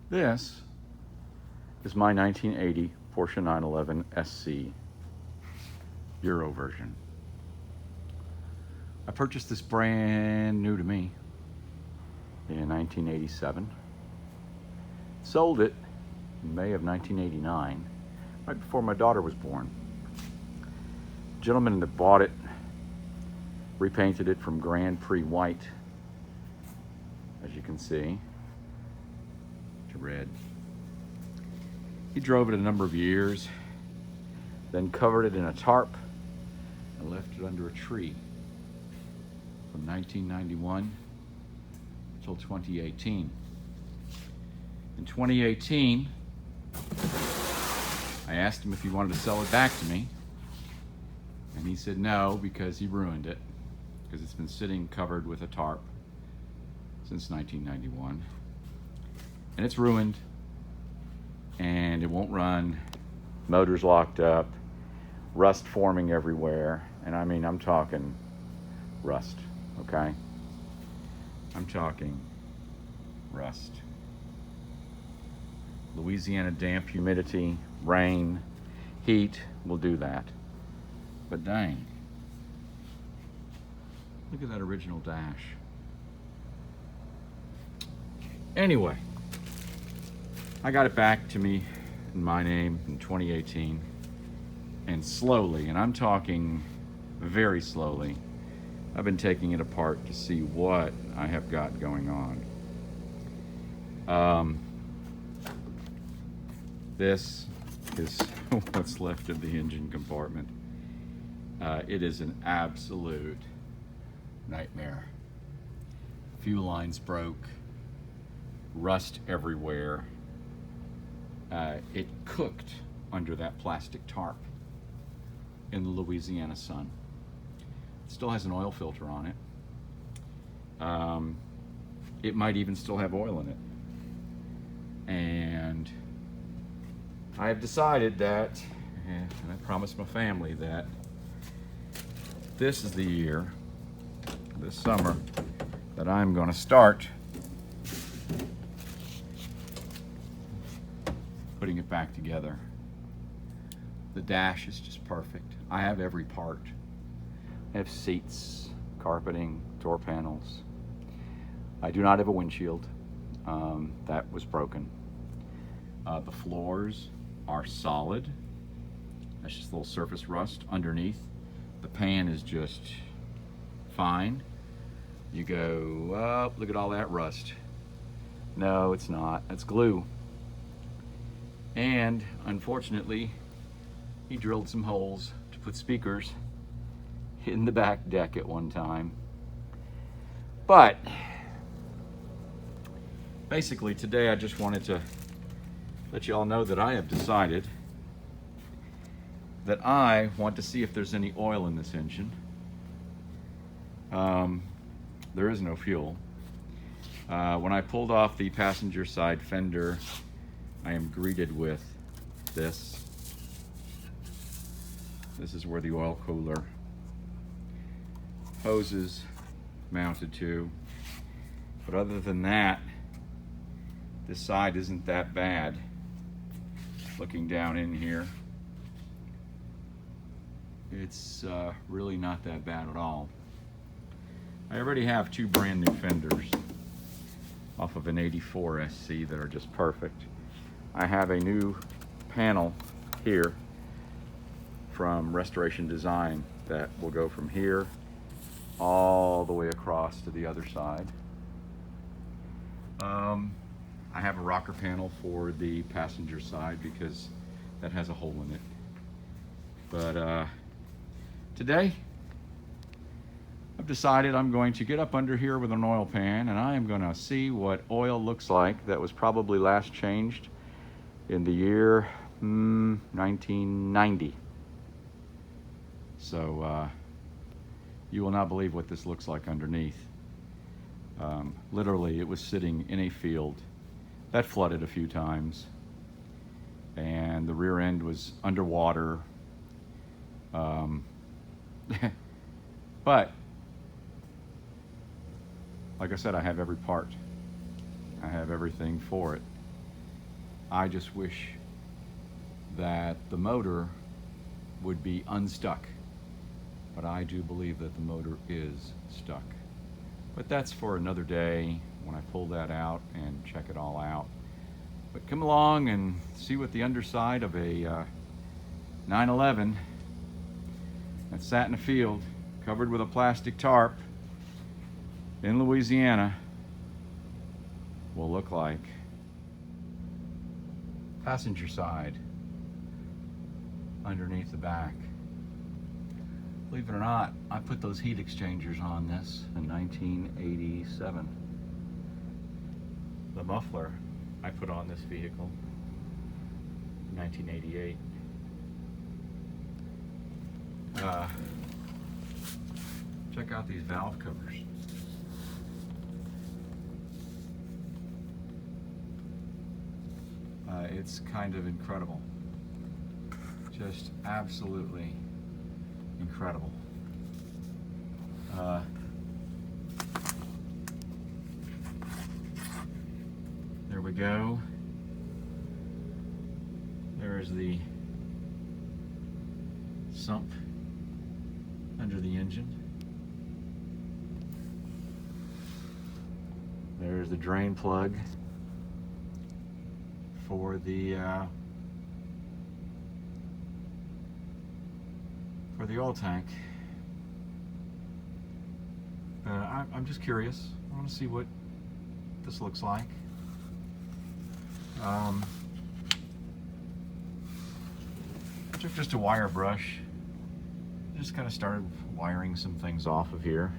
This is my 1980 Porsche 911sc Euro version. I purchased this brand new to me in 1987. Sold it in May of 1989, right before my daughter was born. The gentleman that bought it repainted it from Grand Prix white, as you can see, to red. He drove it a number of years, then covered it in a tarp and left it under a tree from 1991 until 2018. In 2018, I asked him if he wanted to sell it back to me, and he said no, because he ruined it, because it's been sitting covered with a tarp since 1991, and it's ruined, and it won't run, motor's locked up, rust forming everywhere, and I mean, I'm talking rust, okay? I'm talking rust. Louisiana damp, humidity, rain, heat will do that. But dang, look at that original dash. Anyway, I got it back to me in my name in 2018, and slowly, and I'm talking very slowly, I've been taking it apart to see what I have got going on. This is what's left of the engine compartment. It is an absolute nightmare. Fuel lines broke, rust everywhere. It cooked under that plastic tarp in the Louisiana sun. It still has an oil filter on it. It might even still have oil in it. And I have decided that, and I promised my family that this is the year, this summer, that I'm going to start putting it back together. The dash is just perfect. I have every part. I have seats, carpeting, door panels. I do not have a windshield. That was broken. The floors are solid. That's just a little surface rust underneath. The pan is just fine. You go, oh, look at all that rust. No, it's not. That's glue. And unfortunately, he drilled some holes to put speakers in the back deck at one time. But basically today I just wanted to let you all know that I have decided that I want to see if there's any oil in this engine. There is no fuel. When I pulled off the passenger side fender, I am greeted with this. This is where the oil cooler hose is mounted to. But other than that, this side isn't that bad. Looking down in here, it's really not that bad at all. I already have two brand new fenders off of an 84 SC that are just perfect. I have a new panel here from Restoration Design that will go from here all the way across to the other side. I have a rocker panel for the passenger side because that has a hole in it. But today, I've decided I'm going to get up under here with an oil pan, and I am going to see what oil looks like that was probably last changed in the year 1990. So you will not believe what this looks like underneath. Literally, it was sitting in a field that flooded a few times, and the rear end was underwater. But like I said, I have every part. I have everything for it. I just wish that the motor would be unstuck. But I do believe that the motor is stuck. But that's for another day when I pull that out and check it all out. But come along and see what the underside of a 911 that sat in a field covered with a plastic tarp in Louisiana will look like. Passenger side underneath the back. Believe it or not, I put those heat exchangers on this in 1987. The muffler I put on this vehicle in 1988. Check out these valve covers. It's kind of incredible. Just absolutely incredible. There we go. There's the sump under the engine. There's the drain plug for the oil tank. I'm just curious. I want to see what this looks like. I took just a wire brush. Just kind of started wiring some things off of here.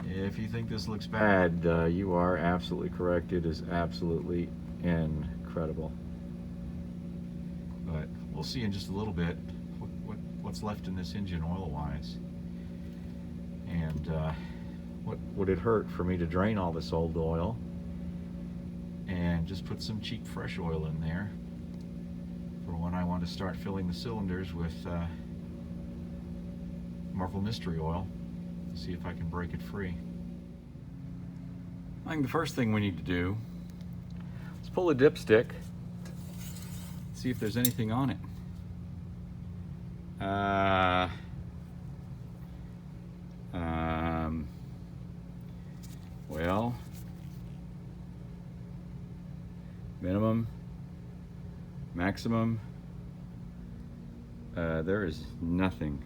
If you think this looks bad, you are absolutely correct. It is absolutely incredible. But we'll see in just a little bit what's left in this engine oil-wise. And what would it hurt for me to drain all this old oil and just put some cheap fresh oil in there for when I want to start filling the cylinders with Marvel Mystery Oil. See if I can break it free. I think the first thing we need to do is pull a dipstick, see if there's anything on it. Well, minimum, maximum, there is nothing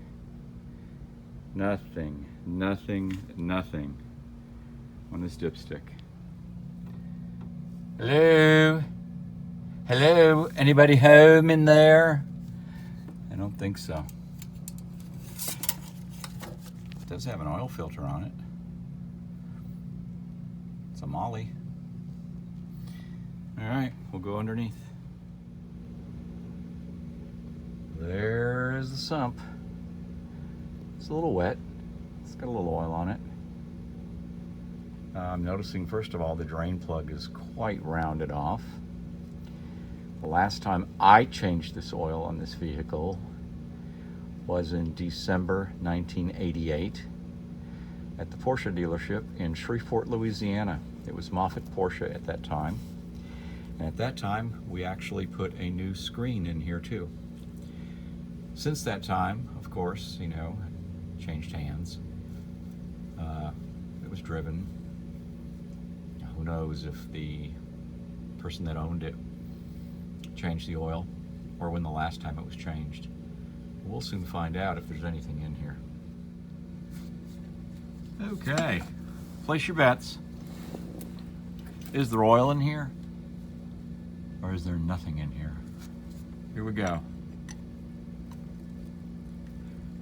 on this dipstick. Hello? Hello? Anybody home in there? I don't think so. It does have an oil filter on it. It's a Molly. Alright, we'll go underneath. There's the sump. It's a little wet. It's got a little oil on it. I'm noticing, first of all, the drain plug is quite rounded off. The last time I changed this oil on this vehicle was in December 1988 at the Porsche dealership in Shreveport, Louisiana. It was Moffett Porsche at that time. And at that time, we actually put a new screen in here too. Since that time, of course, you know, changed hands. It was driven. Who knows if the person that owned it changed the oil or when the last time it was changed. We'll soon find out if there's anything in here. Okay, place your bets. Is there oil in here? Or is there nothing in here? Here we go.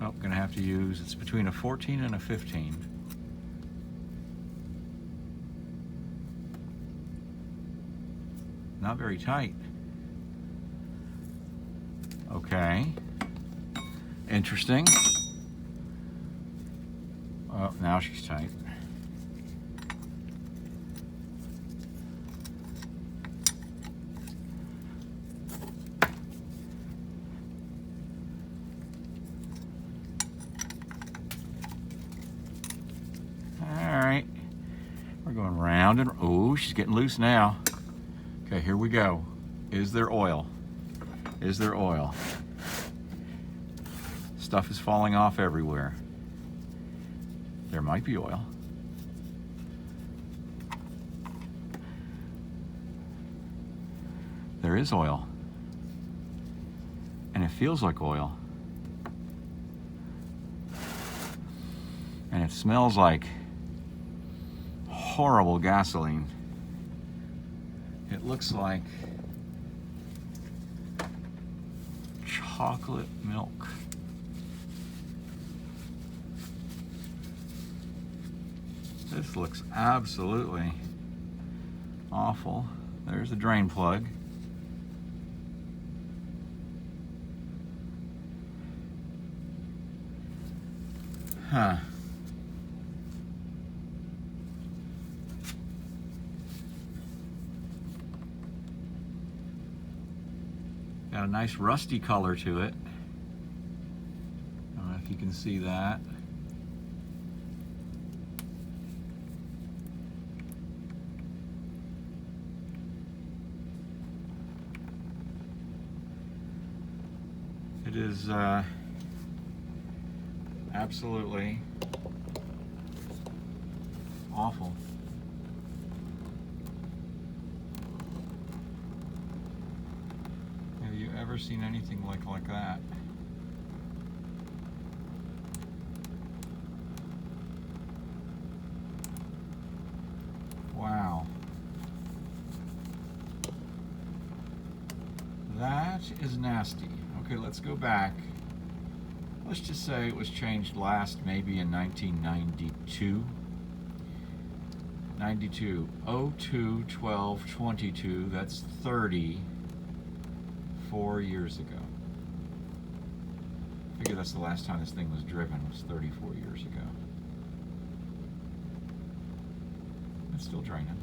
Oh, gonna have to use, it's between a 14 and a 15. Not very tight. Okay. Interesting. Oh, now she's tight. All right. We're going round and, oh, she's getting loose now. Okay, here we go. Is there oil? Is there oil? Stuff is falling off everywhere. There might be oil. There is oil. And it feels like oil. And it smells like horrible gasoline. It looks like chocolate milk. This looks absolutely awful. There's the drain plug. Huh. Got a nice rusty color to it. I don't know if you can see that. It is absolutely awful. Have you ever seen anything like that? Wow. That is nasty. Okay, let's go back. Let's just say it was changed last maybe in 1992. 92, 02, 12, 22, that's 34 years ago. I figure that's the last time this thing was driven, was 34 years ago. It's still draining.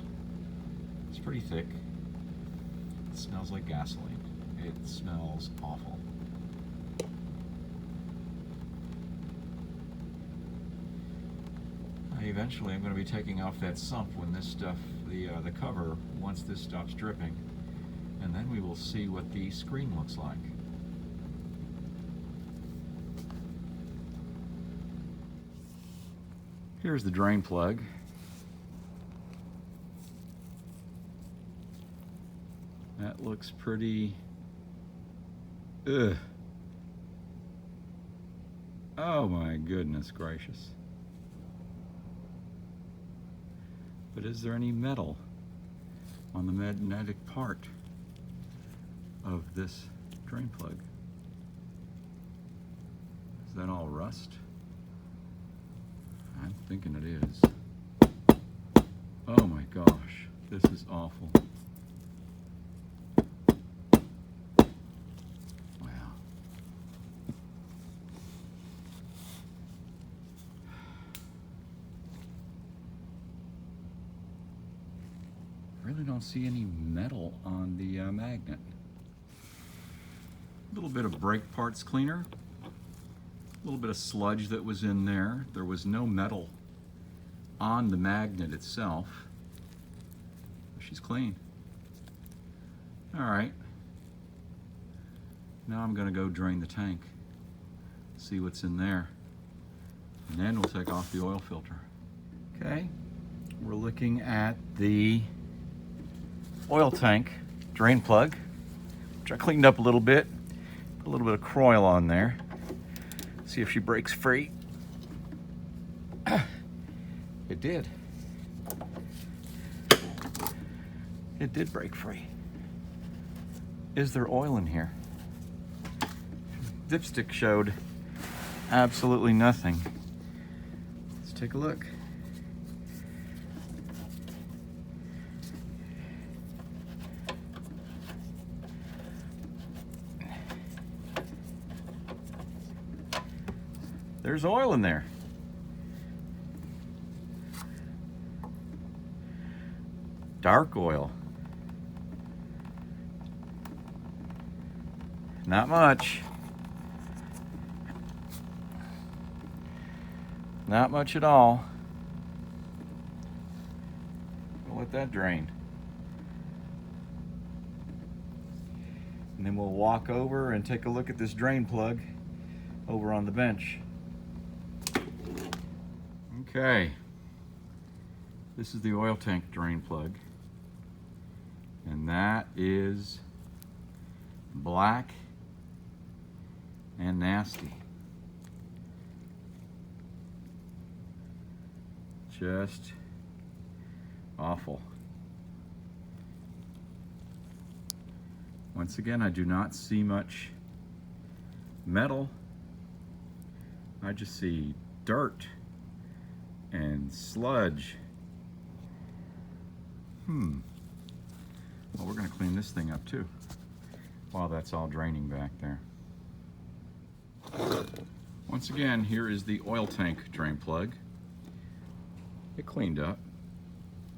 It's pretty thick. It smells like gasoline. It smells awful. Eventually I'm going to be taking off that sump when this stuff, the cover, once this stops dripping, and then we will see what the screen looks like. Here's the drain plug. That looks pretty... Ugh. Oh my goodness gracious. But is there any metal on the magnetic part of this drain plug? Is that all rust? I'm thinking it is. Oh my gosh, this is awful. Wow. I really don't see any metal on the magnet. A little bit of brake parts cleaner. A little bit of sludge that was in there. There was no metal on the magnet itself. She's clean. All right. Now I'm gonna go drain the tank, see what's in there, and then we'll take off the oil filter. Okay, we're looking at the oil tank drain plug, which I cleaned up a little bit, put a little bit of Croil on there. See if she breaks free. It did. It did break free. Is there oil in here? Dipstick showed absolutely nothing. Let's take a look. There's oil in there. Dark oil. Not much. Not much at all. We'll let that drain. and then we'll walk over and take a look at this drain plug over on the bench. Okay, this is the oil tank drain plug, and that is black and nasty. Just awful. Once again, I do not see much metal. I just see dirt and sludge. Well, we're gonna clean this thing up too while that's all draining back there. Once again, here is the oil tank drain plug. It cleaned up.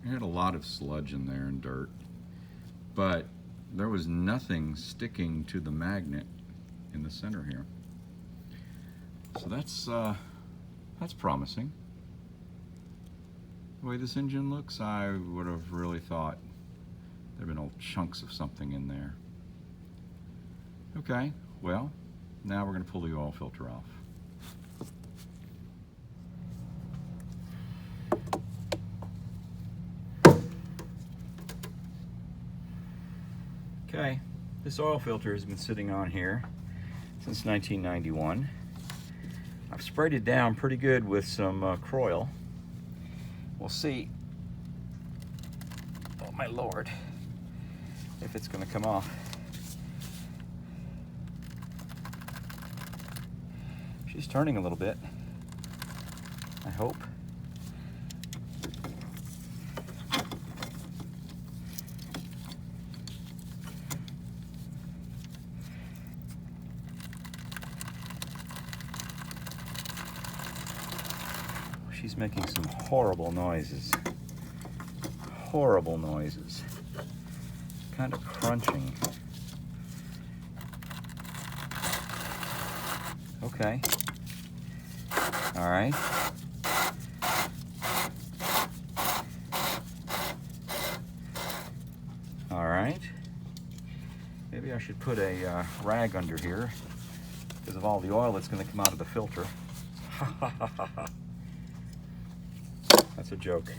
It had a lot of sludge in there and dirt, but there was nothing sticking to the magnet in the center here. So that's promising. The way this engine looks, I would have really thought there'd been old chunks of something in there. Okay, well, now we're gonna pull the oil filter off. Okay, this oil filter has been sitting on here since 1991. I've sprayed it down pretty good with some Croil. We'll see, oh my Lord, if it's gonna come off. She's turning a little bit, I hope. She's making some horrible noises. Horrible noises. Kind of crunching. Okay. All right. All right. Maybe I should put a rag under here because of all the oil that's going to come out of the filter. That's a joke.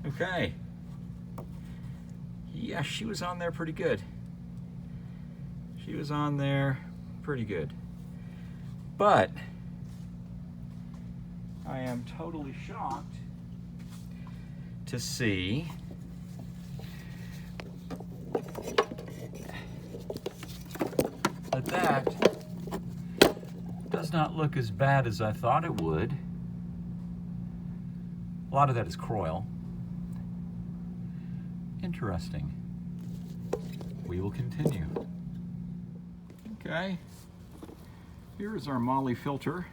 Okay. Yeah, she was on there pretty good. She was on there pretty good. But I am totally shocked to see that does not look as bad as I thought it would. A lot of that is Croil. Interesting. We will continue. Okay. Here is our Moly filter,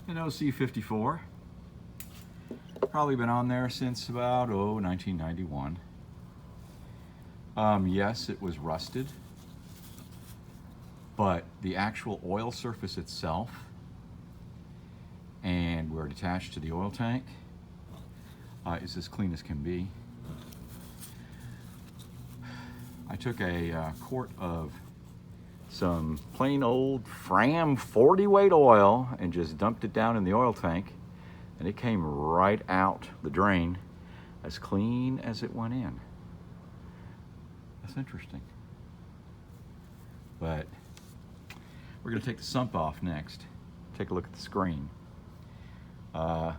an OC54. Probably been on there since about, 1991. Yes, it was rusted, but the actual oil surface itself and where it attached to the oil tank is as clean as can be. I took a quart of some plain old Fram 40 weight oil and just dumped it down in the oil tank, and it came right out the drain as clean as it went in. That's interesting. But we're going to take the sump off next. Take a look at the screen. I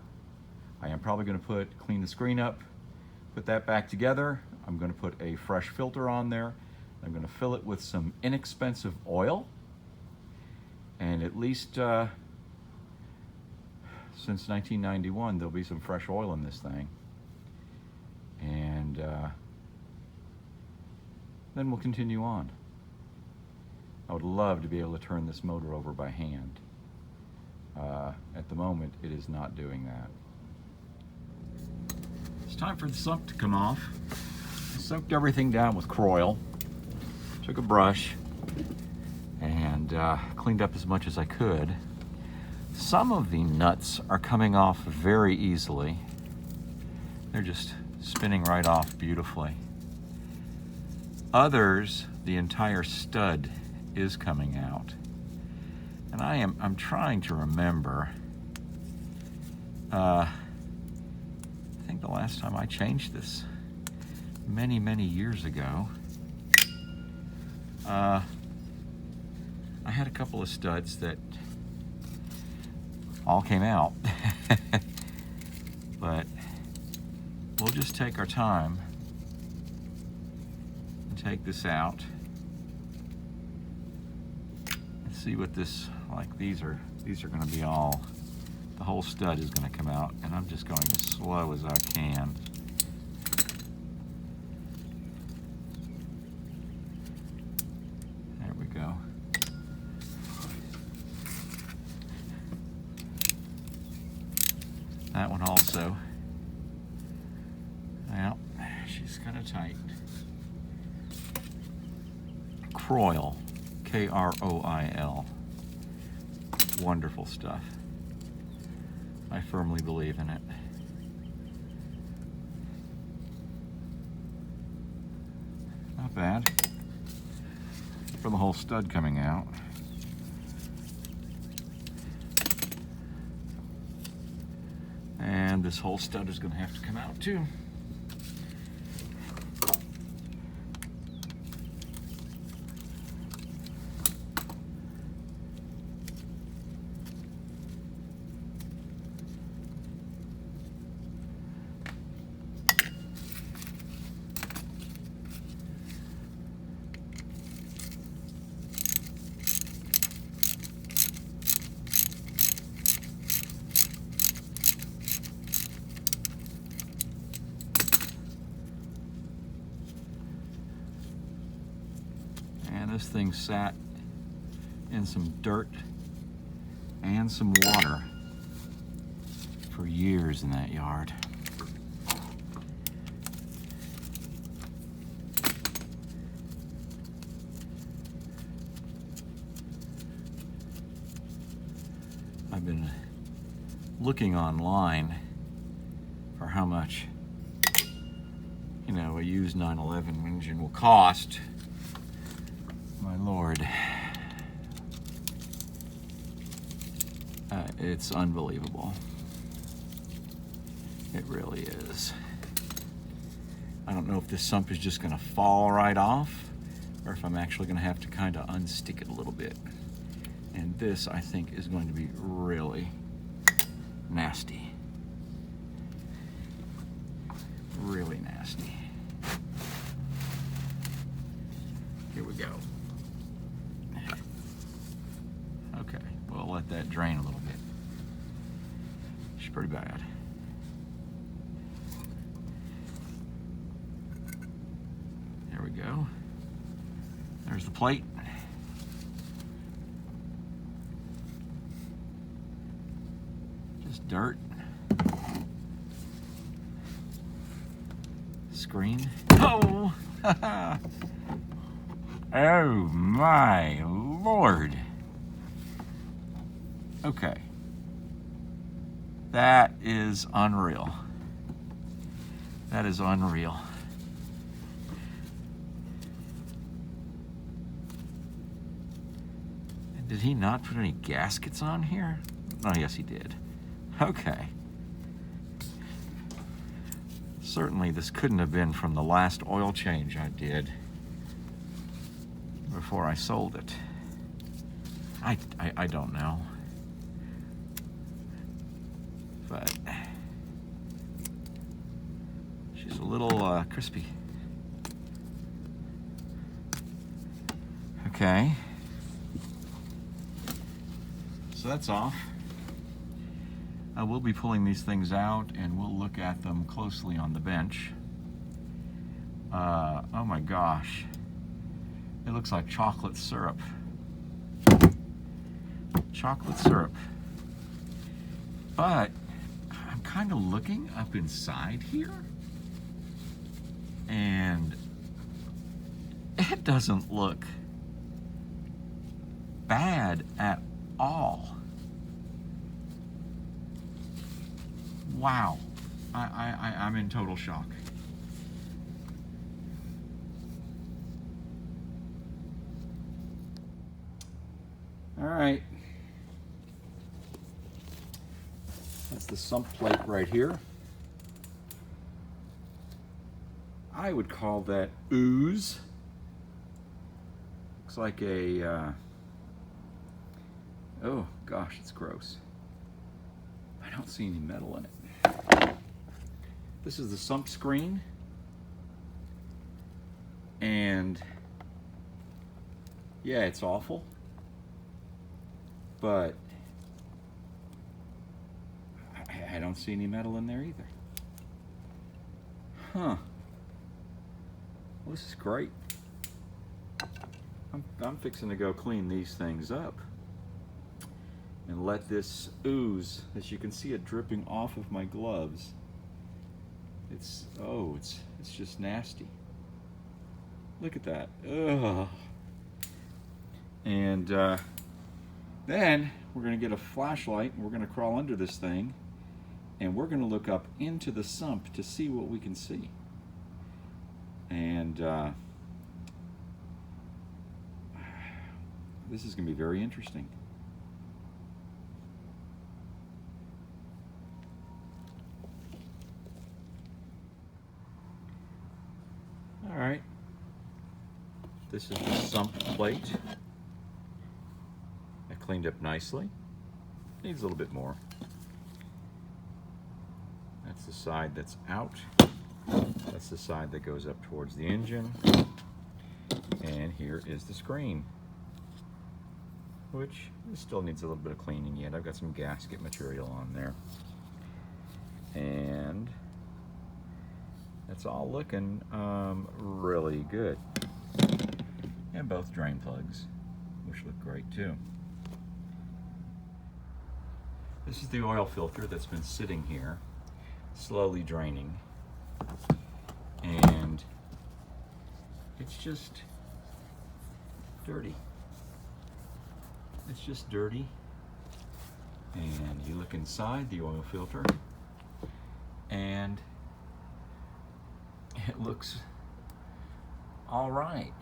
am probably going to clean the screen up, put that back together. I'm going to put a fresh filter on there. I'm going to fill it with some inexpensive oil. And at least since 1991, there'll be some fresh oil in this thing. And then we'll continue on. I would love to be able to turn this motor over by hand. At the moment, it is not doing that. It's time for the sump to come off. I soaked everything down with Croil, took a brush, and cleaned up as much as I could. Some of the nuts are coming off very easily. They're just spinning right off beautifully. Others, the entire stud is coming out. And I'm trying to remember. I think the last time I changed this many, many years ago, I had a couple of studs that all came out. But we'll just take our time and take this out and see what this, like these are going to be all, the whole stud is going to come out, and I'm just going as slow as I can. There we go. That one also. Well, she's kind of tight. Kroil, K-R-O-I-L. Wonderful stuff. I firmly believe in it. Not bad for the whole stud coming out. And this whole stud is going to have to come out too. This thing sat in some dirt and some water for years in that yard. I've been looking online for how much, you know, a used 911 engine will cost. My Lord, it's unbelievable. It really is. I don't know if this sump is just going to fall right off, or if I'm actually going to have to kind of unstick it a little bit. And this, I think, is going to be really nasty. Really nasty. Here we go. Okay, we'll let that drain a little bit. It's pretty bad. There we go. There's the plate. Just dirt. Screen. Oh! Oh my Lord. Okay. That is unreal. That is unreal. And did he not put any gaskets on here? Oh, yes, he did. Okay. Certainly this couldn't have been from the last oil change I did before I sold it. I don't know. But she's a little crispy. Okay. So that's off. I will be pulling these things out and we'll look at them closely on the bench. Oh my gosh. It looks like chocolate syrup. Chocolate syrup. But I'm kind of looking up inside here and it doesn't look bad at all. Wow, I'm in total shock. All right, that's the sump plate right here. I would call that ooze. Looks like a, oh gosh, it's gross. I don't see any metal in it. This is the sump screen. And yeah, it's awful. But I don't see any metal in there either. Huh. Well, this is great. I'm fixing to go clean these things up and let this ooze, as you can see it dripping off of my gloves. It's just nasty. Look at that. Ugh. And then we're going to get a flashlight and we're going to crawl under this thing and we're going to look up into the sump to see what we can see. And this is going to be very interesting. All right. This is the sump plate. I cleaned up nicely. Needs a little bit more. That's the side that's out. That's the side that goes up towards the engine. And here is the screen, which still needs a little bit of cleaning yet. I've got some gasket material on there. And it's all looking really good. And both drain plugs, which look great too. This is the oil filter that's been sitting here, slowly draining. And it's just dirty. It's just dirty. And you look inside the oil filter and it looks all right.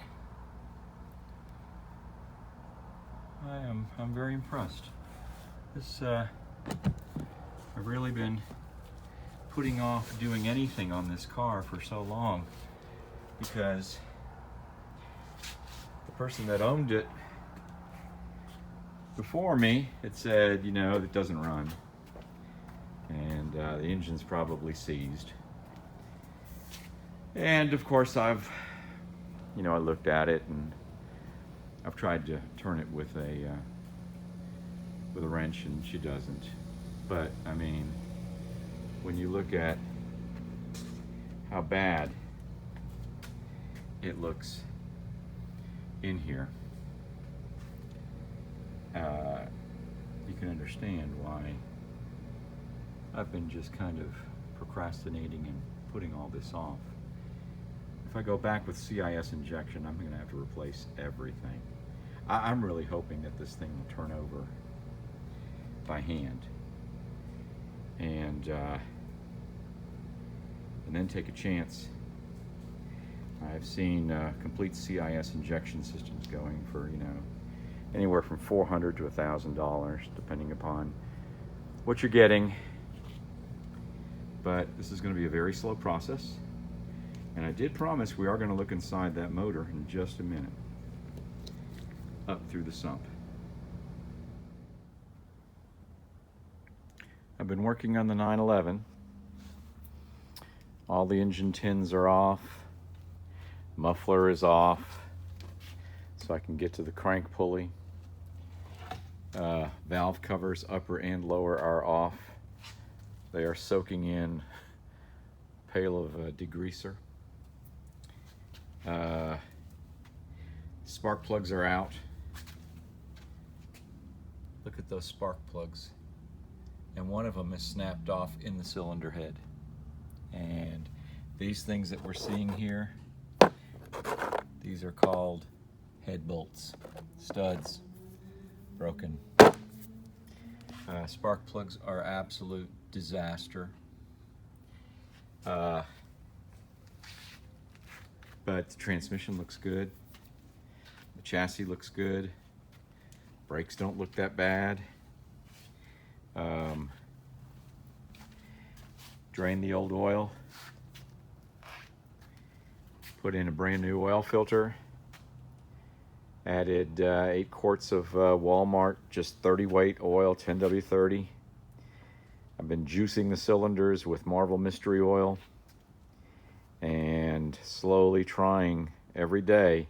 I'm very impressed. This I've really been putting off doing anything on this car for so long because the person that owned it before me had said, you know, it doesn't run and the engine's probably seized. And of course I looked at it and I've tried to turn it with a wrench and she doesn't. But I mean, when you look at how bad it looks in here, you can understand why I've been just kind of procrastinating and putting all this off. If I go back with CIS injection, I'm going to have to replace everything. I'm really hoping that this thing will turn over by hand and then take a chance. I've seen complete CIS injection systems going for, you know, anywhere from $400 to $1,000, depending upon what you're getting. But this is going to be a very slow process. And I did promise we are going to look inside that motor in just a minute, up through the sump. I've been working on the 911. All the engine tins are off. Muffler is off, so I can get to the crank pulley. Valve covers, upper and lower, are off. They are soaking in a pail of degreaser. Spark plugs are out. Look at those spark plugs. And one of them is snapped off in the cylinder head. And these things that we're seeing here, these are called head bolts, studs, broken. Spark plugs are absolute disaster. Uh, but the transmission looks good. The chassis looks good. Brakes don't look that bad. Drained the old oil. Put in a brand new oil filter. Added 8 quarts of Walmart, just 30 weight oil, 10W30. I've been juicing the cylinders with Marvel Mystery Oil and slowly trying every day.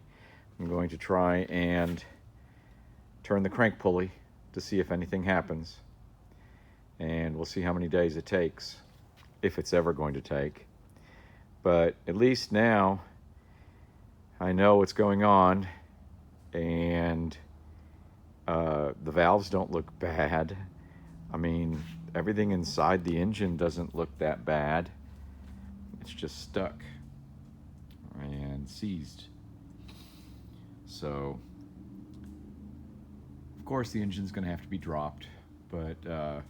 I'm going to try and turn the crank pulley to see if anything happens. And we'll see how many days it takes, if it's ever going to take. But at least now I know what's going on, and the valves don't look bad. I mean, everything inside the engine doesn't look that bad. It's just stuck and seized. So, of course, the engine's going to have to be dropped, but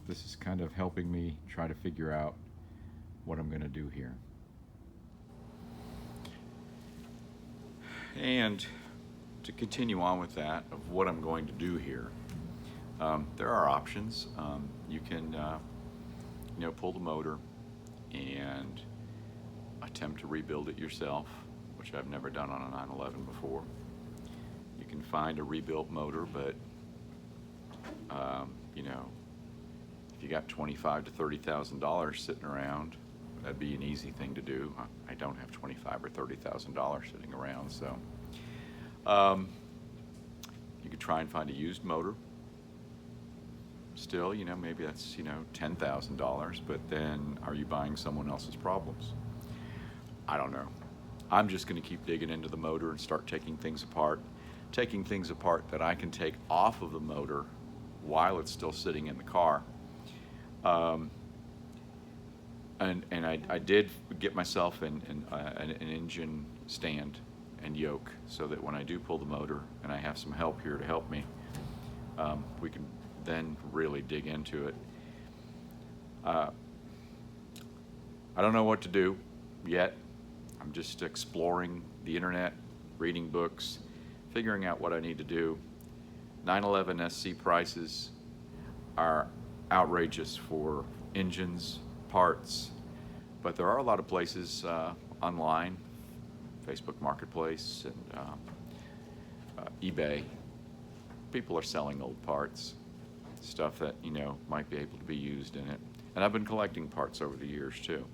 this is kind of helping me try to figure out what I'm going to do here. And to continue on with that, of what I'm going to do here, there are options. You can pull the motor and attempt to rebuild it yourself, which I've never done on a 911 before. You can find a rebuilt motor, but if you got $25,000 to $30,000 sitting around, that'd be an easy thing to do. I don't have $25,000 or $30,000 sitting around, so you could try and find a used motor. Still, maybe that's $10,000, but then are you buying someone else's problems? I don't know. I'm just going to keep digging into the motor and start taking things apart that I can take off of the motor while it's still sitting in the car. And I did get myself an engine stand and yoke, so that when I do pull the motor and I have some help here to help me, we can then really dig into it. I don't know what to do yet. I'm just exploring the internet, reading books, figuring out what I need to do. 911sc prices are outrageous for engines, parts, but there are a lot of places online, Facebook Marketplace and eBay. People are selling old parts, stuff that might be able to be used in it. And I've been collecting parts over the years too.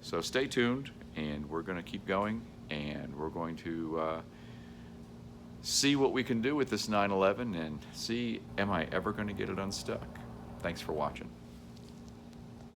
So stay tuned, and we're going to keep going, and we're going to see what we can do with this 911 and see, am I ever going to get it unstuck? Thanks for watching.